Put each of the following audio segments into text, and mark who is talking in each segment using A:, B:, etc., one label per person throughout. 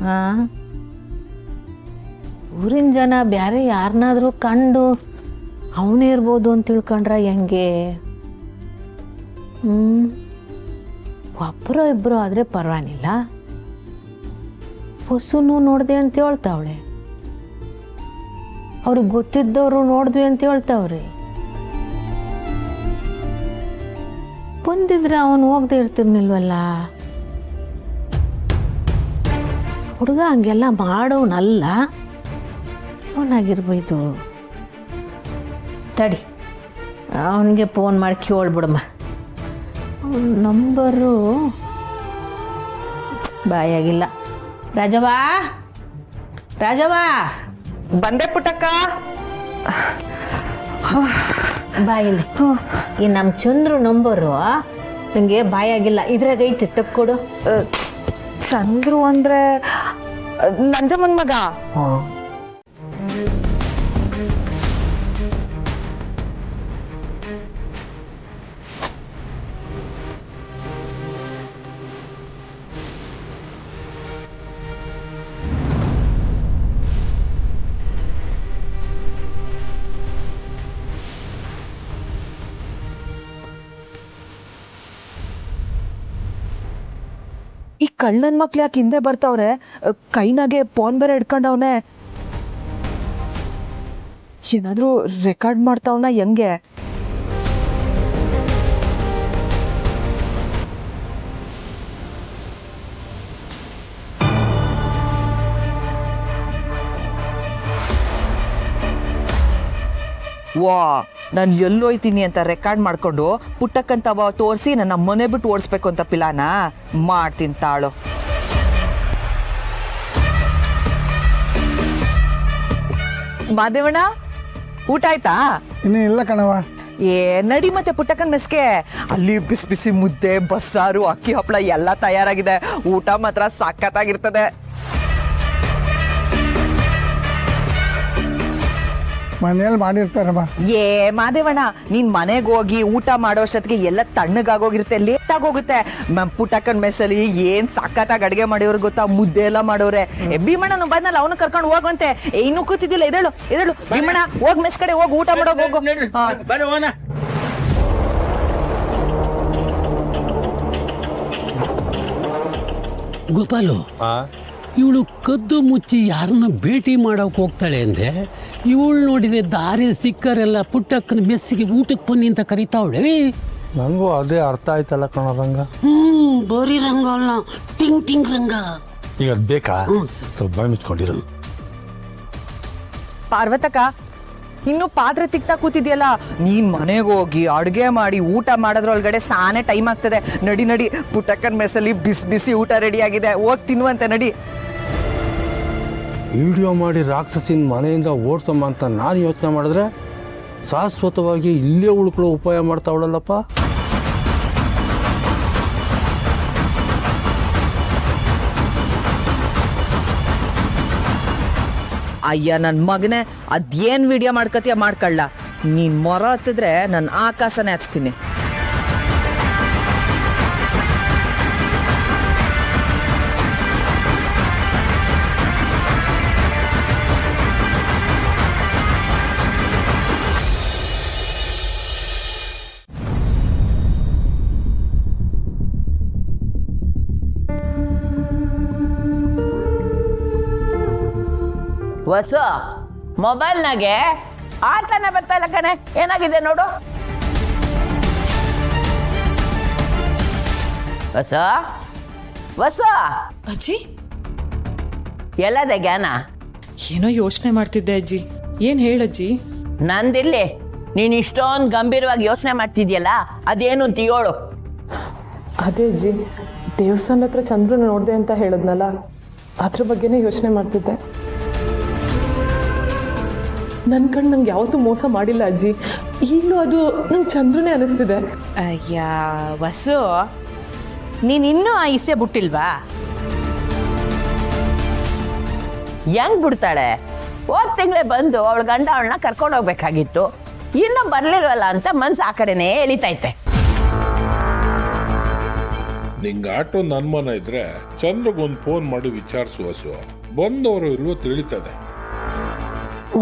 A: ಹಾಂ, ಊರಿನ ಜನ ಬೇರೆ ಯಾರನ್ನಾದ್ರೂ ಕಂಡು ಅವನೇ ಇರ್ಬೋದು ಅಂತ ತಿಳ್ಕೊಂಡ್ರ ಹೆಂಗೆ? ಒಬ್ಬರೋ ಇಬ್ಬರು ಆದರೆ ಪರವಾಗಿಲ್ಲ. ಹೊಸನು ನೋಡಿದೆ ಅಂತ ಹೇಳ್ತಾವಳೆ, ಅವ್ರಿಗೆ ಗೊತ್ತಿದ್ದವರು ನೋಡಿದ್ವಿ ಅಂತ ಹೇಳ್ತಾವ್ರಿ. ಬಂದಿದ್ರೆ ಅವನು ಹೋಗದೆ ಇರ್ತಿರ್ನಿಲ್ವಲ್ಲ. ಹುಡುಗ ಹಂಗೆಲ್ಲ ಮಾಡೋನಲ್ಲ, ಅವನಾಗಿರ್ಬೋದು. ತಡಿ, ಅವನಿಗೆ ಫೋನ್ ಮಾಡಿ ಕೇಳ್ಬಿಡಮ್ಮ. ಅವನ ನಂಬರು ಬಾಯಾಗಿಲ್ಲ. ರಾಜವಾ, ರಾಜವಾ,
B: ಬಂದೆ ಪುಟ್ಟಕ್ಕ.
A: ಬಾಯಿಲಿ ಈ ನಮ್ಮ ಚಂದ್ರು ನಂಬರು ನನಗೆ ಬಾಯಾಗಿಲ್ಲ. ಇದ್ರಾಗ ಐತಿ, ತಕ್ಕೊಡು.
B: ಚಂದ್ರು ಅಂದ್ರೆ ನಂಜಮ್ಮನ್ ಮಗ. ಈ ಕಳ್ಳನ್ ಮಕ್ಳು ಯಾಕೆ ಹಿಂದೆ ಬರ್ತಾವ್ರೆ? ಕೈನಾಗೆ ಫೋನ್ ಬೇರೆ ಹಿಡ್ಕೊಂಡವ್ನೆ. ಏನಾದ್ರೂ ರೆಕಾರ್ಡ್ ಮಾಡ್ತಾವನ ಹೆಂಗೆ? ವಾ, ನಾನು ಎಲ್ಲೋಯ್ತೀನಿ ಅಂತ ರೆಕಾರ್ಡ್ ಮಾಡ್ಕೊಂಡು ಪುಟ್ಟಕ್ಕಂತ ತೋರಿಸಿ ನನ್ನ ಮನೆ ಬಿಟ್ಟು ಓಡಿಸ್ಬೇಕು ಅಂತ ಪ್ಲಾನ ಮಾಡ್ತೀನಿ ತಾಳು. ಮಾದೇವಣ್ಣ, ಊಟ ಆಯ್ತಾ?
C: ಇನ್ನೂ ಇಲ್ಲ ಕಣವ.
B: ಏ ನಡಿ ಮತ್ತೆ ಪುಟ್ಟಕ್ಕನ್ ಮೆಸ್ಗೆ. ಅಲ್ಲಿ ಬಿಸಿ ಬಿಸಿ ಮುದ್ದೆ, ಬಸ್ಸಾರು, ಅಕ್ಕಿ ಹಪ್ಪಳ ಎಲ್ಲ ತಯಾರಾಗಿದೆ. ಊಟ ಮಾತ್ರ ಸಖತ್ತಾಗಿರ್ತದೆ.
C: ಮನೇಲಿ ಮಾಡಿರ್ತಾರಮ್ಮ.
B: ಏ ಮಾದೇವಣ್ಣ, ನೀನ್ ಮನೆಗೆ ಹೋಗಿ ಊಟ ಮಾಡೋ ಅಷ್ಟೊತ್ತಿಗೆ ಎಲ್ಲ ತಣ್ಣಗಾಗೋಗಿರುತ್ತೆ, ಲೇಟ್ ಆಗೋಗುತ್ತೆ. ಪುಟ್ಟಕ್ಕನ್ ಮೆಸ್ಸಲ್ಲಿ ಏನ್ ಸಖತ್ತಾಗಿ ಅಡಿಗೆ ಮಾಡಿವ್ರು ಗೊತ್ತಾ? ಮುದ್ದೆ ಎಲ್ಲ ಮಾಡೋರೆ. ಭೀಮಣ್ಣ ಬಂದಲ್ಲ, ಅವನು ಕರ್ಕೊಂಡು ಹೋಗುವಂತೆ. ಇನ್ನು ಕೂತಿದ್ದಿಲ್ಲ, ಎದೇಳು ಎದೇಳು ಭೀಮಣ್ಣ, ಹೋಗ್ ಮೆಸ್ ಕಡೆ ಹೋಗಿ ಊಟ ಮಾಡೋಗ ಹೋಗು.
D: ಗೋಪಾಲು, ಇವಳು ಕದ್ದು ಮುಚ್ಚಿ ಯಾರನ್ನ ಭೇಟಿ ಮಾಡೋಕೆ ಹೋಗ್ತಾಳೆ ಅಂದೆ. ಇವಳು ನೋಡಿದ್ರೆ ದಾರಿ ಸಿಕ್ಕರೆಲ್ಲ ಪುಟ್ಟಕ್ಕನ ಮೆಸ್ಸಿಗೆ ಊಟಕ್ಕೆ ಬನ್ನಿ ಅಂತ ಕರಿತಾವಳೆ.
E: ನನಗೂ ಅದೇ ಅರ್ಥ ಆಯ್ತಲ್ಲ ಕಣ ರಂಗ.
D: ಬರೀ ರಂಗ ಅಲ್ಲ, ಟಿಂಗ್ ಟಿಂಗ್ ರಂಗ.
E: ಈಗ ಅದ್ ಬೇಕಾ? ಸ್ವಲ್ಪ ಬಾಯ್ ಮುಚ್ಕೊಂಡಿರು.
B: ಪಾರ್ವತಕ್ಕ, ಇನ್ನು ಪಾತ್ರೆ ತಿಕ್ತಾ ಕೂತಿದ್ಯಲ್ಲ, ನೀನ್ ಮನೆಗೆ ಹೋಗಿ ಅಡುಗೆ ಮಾಡಿ ಊಟ ಮಾಡೋದ್ರೊಳಗಡೆ ಸಾನೆ ಟೈಮ್ ಆಗ್ತದೆ. ನಡಿ ನಡಿ, ಪುಟ್ಟಕ್ಕನ್ ಮೆಸ್ಸಲ್ಲಿ ಬಿಸಿ ಬಿಸಿ ಊಟ ರೆಡಿ ಆಗಿದೆ, ಹೋಗಿ ತಿನ್ನುವಂತೆ ನಡಿ.
E: ವಿಡಿಯೋ ಮಾಡಿ ರಾಕ್ಷಸಿನ ಮನೆಯಿಂದ ಓಡಿಸಮ್ಮ ಅಂತ ನಾನು ಯೋಚನೆ ಮಾಡಿದ್ರೆ ಶಾಶ್ವತವಾಗಿ ಇಲ್ಲೇ ಉಳ್ಕೊಳ್ಳೋ ಉಪಾಯ ಮಾಡ್ತಾವಳಲ್ಲಪ್ಪ.
B: ಅಯ್ಯ ನನ್ ಮಗನೇ, ಅದೇನ್ ವಿಡಿಯೋ ಮಾಡ್ಕತಿಯ ಮಾಡ್ಕೊಳ್ಳ. ನೀನ್ ಮೊರ ಹತ್ತಿದ್ರೆ ನನ್ನ ಆಕಾಶನೇ ಹಚ್ತೀನಿ.
F: ಹೊಸ ಮೊಬೈಲ್ನಾಗೆ ಆಟನೇ ಬರ್ತಾ ಇಲ್ಲ ಕಣೆ, ಏನಾಗಿದೆ ನೋಡು. ಹೊಸ ಹೊಸ
G: ಅಜ್ಜಿ,
F: ಎಲ್ಲದೆ ಜ್ಞಾನ?
G: ಏನೋ ಯೋಚನೆ ಮಾಡ್ತಿದ್ದೆ ಅಜ್ಜಿ. ಏನ್ ಹೇಳಜ್ಜಿ?
F: ನಂದಿಲ್ಲಿ ನೀನು ಇಷ್ಟೊಂದು ಗಂಭೀರವಾಗಿ ಯೋಚನೆ ಮಾಡ್ತಿದ್ಯಲ್ಲ, ಅದೇನು ಅಂತ ಹೇಳು.
G: ಅದೇ ಅಜ್ಜಿ, ದೇವಸ್ಥಾನ ಹತ್ರ ಚಂದ್ರನ ನೋಡ್ದೆ ಅಂತ ಹೇಳಿದ್ನಲ್ಲ, ಅದ್ರ ಬಗ್ಗೆನೇ ಯೋಚನೆ ಮಾಡ್ತಿದ್ದೆ. ನನ್ನ ಕಣ್ಣು ನಂಗೆ ಯಾವತ್ತೂ ಮೋಸ ಮಾಡಿಲ್ಲ ಅಜ್ಜಿ. ಈಗಲೂ ಅದು ನಂಗೆ ಚಂದ್ರನೇ ಅನಿಸ್ತಿದೆ.
H: ಅಯ್ಯ ವಸು, ನೀನಿನ್ನೂ ಆ ಇಸೆ ಬಿಟ್ಟಿಲ್ವಾ?
F: ಹೆಂಗ್ ಬಿಡ್ತಾಳೆ? ಹೋದ್ ತಿಂಗಳೇ ಬಂದು ಅವಳ ಗಂಡ ಅವಳನ್ನ ಕರ್ಕೊಂಡು ಹೋಗ್ಬೇಕಾಗಿತ್ತು, ಇನ್ನೂ ಬರ್ಲಿಲ್ವಲ್ಲ ಅಂತ ಮನ್ಸು ಆ ಕಡೆನೇ ಎಳಿತೈತೆ.
I: ನಿಂಗೆ ಆಟೊಂದು ಅನುಮಾನ ಇದ್ರೆ ಚಂದ್ರಗೊಂದು ಫೋನ್ ಮಾಡಿ ವಿಚಾರಿಸುವಸು, ಬಂದವರು ಇರುವ ತಿಳಿತದೆ.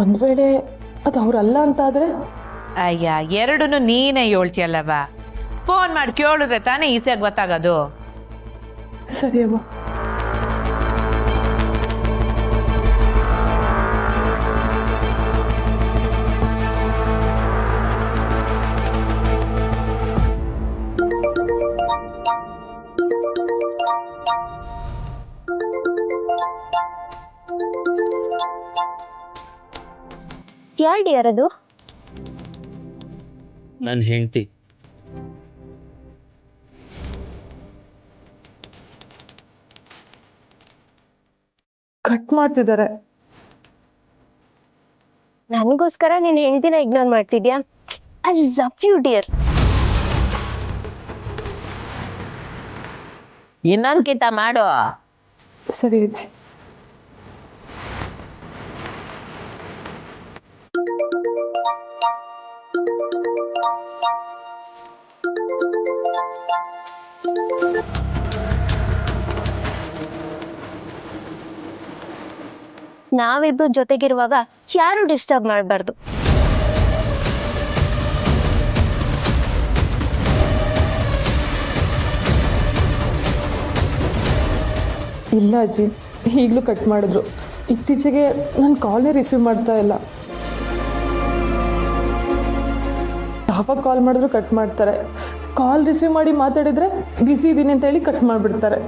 G: ಒಂದ್ ವೇಳೆ ಅದು ಅವ್ರಲ್ಲ ಅಂತಾದ್ರೆ?
H: ಅಯ್ಯ, ಎರಡನ್ನೂ ನೀನೇ ಹೇಳ್ತಿಯಲ್ಲವ. ಫೋನ್ ಮಾಡಿ ಕೇಳಿದ್ರೆ ತಾನೇ ಈಸಿಯಾಗಿ ಗೊತ್ತಾಗೋದು.
G: ಸರಿ ಅವ್ವ.
J: ಯಾರು ಡಿಯರ್ ಅದು?
K: ನನ್ನ ಹೆಂಡತಿ.
G: ಕಟ್ ಮಾಡ್ತಿದ್ದಾರೆ.
J: ನನಗೋಸ್ಕರ ನೀನ್ ಹೆಂಡತಿನ ಇಗ್ನೋರ್ ಮಾಡ್ತಿದ್ಯಾ? I love you dear.
F: ಇನ್ನೊಂದ್ಕಿತ ಮಾಡು.
G: ಸರಿ ಅಜ್ಜಿ.
J: ನಾವಿಬ್ರು ಜೊತೆಗಿರುವಾಗ ಯಾರು ಡಿಸ್ಟರ್ಬ್ ಮಾಡಬಾರ್ದು.
G: ಇಲ್ಲ ಅಜ್ಜಿ, ಈಗಲೂ ಕಟ್ ಮಾಡಿದ್ರು. ಇತ್ತೀಚೆಗೆ ನನ್ನ ಕಾಲೇ ರಿಸೀವ್ ಮಾಡ್ತಾ ಇಲ್ಲ. ಯಾವಾಗ ಕಾಲ್ ಮಾಡಿದ್ರು ಕಟ್ ಮಾಡ್ತಾರೆ. ಕಾಲ್ ರಿಸೀವ್ ಮಾಡಿ ಮಾತಾಡಿದ್ರೆ ಬ್ಯುಸಿ ಇದ್ದೀನಿ ಅಂತ ಹೇಳಿ ಕಟ್ ಮಾಡಿಬಿಡ್ತಾರೆ.